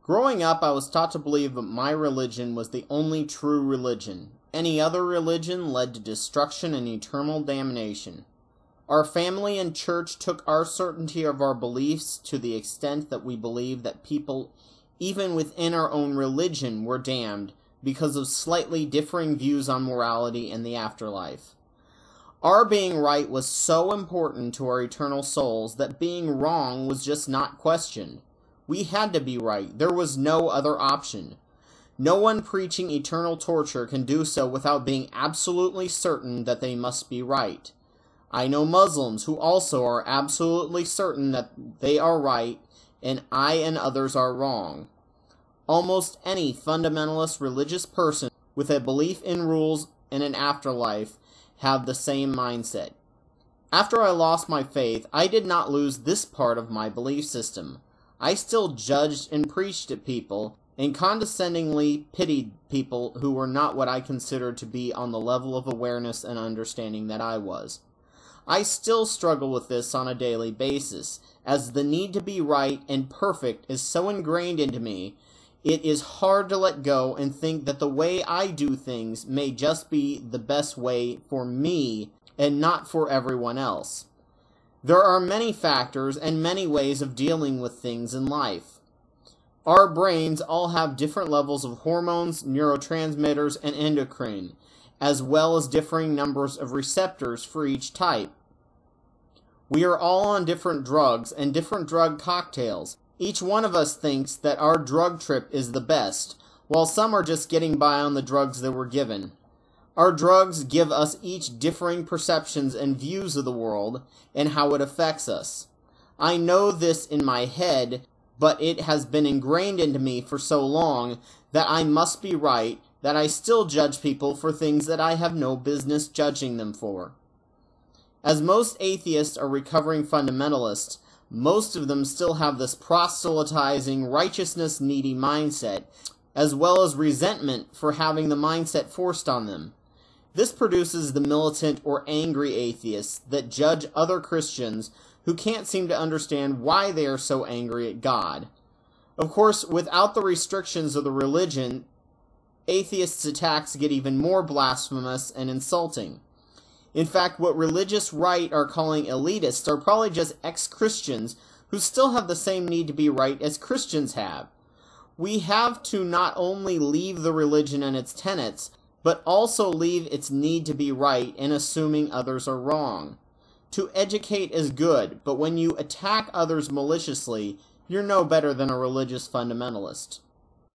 Growing up, I was taught to believe that my religion was the only true religion. Any other religion led to destruction and eternal damnation. Our family and church took our certainty of our beliefs to the extent that we believed that people, even within our own religion, were damned because of slightly differing views on morality and the afterlife. Our being right was so important to our eternal souls that being wrong was just not questioned. We had to be right. There was no other option. No one preaching eternal torture can do so without being absolutely certain that they must be right. I know Muslims who also are absolutely certain that they are right and I and others are wrong. Almost any fundamentalist religious person with a belief in rules and an afterlife have the same mindset. After I lost my faith, I did not lose this part of my belief system. I still judged and preached at people, and condescendingly pitied people who were not what I considered to be on the level of awareness and understanding that I was. I still struggle with this on a daily basis, as the need to be right and perfect is so ingrained into me, it is hard to let go and think that the way I do things may just be the best way for me and not for everyone else. There are many factors and many ways of dealing with things in life. Our brains all have different levels of hormones, neurotransmitters, and endocrine, as well as differing numbers of receptors for each type. We are all on different drugs and different drug cocktails. Each one of us thinks that our drug trip is the best, while some are just getting by on the drugs they were given. Our drugs give us each differing perceptions and views of the world and how it affects us. I know this in my head, but it has been ingrained into me for so long that I must be right that I still judge people for things that I have no business judging them for. As most atheists are recovering fundamentalists, most of them still have this proselytizing, righteousness-needy mindset, as well as resentment for having the mindset forced on them. This produces the militant or angry atheists that judge other Christians who can't seem to understand why they are so angry at God. Of course, without the restrictions of the religion, atheists' attacks get even more blasphemous and insulting. In fact, what religious right are calling elitists are probably just ex-Christians who still have the same need to be right as Christians have. We have to not only leave the religion and its tenets, but also leave its need to be right in assuming others are wrong. To educate is good, but when you attack others maliciously, you're no better than a religious fundamentalist.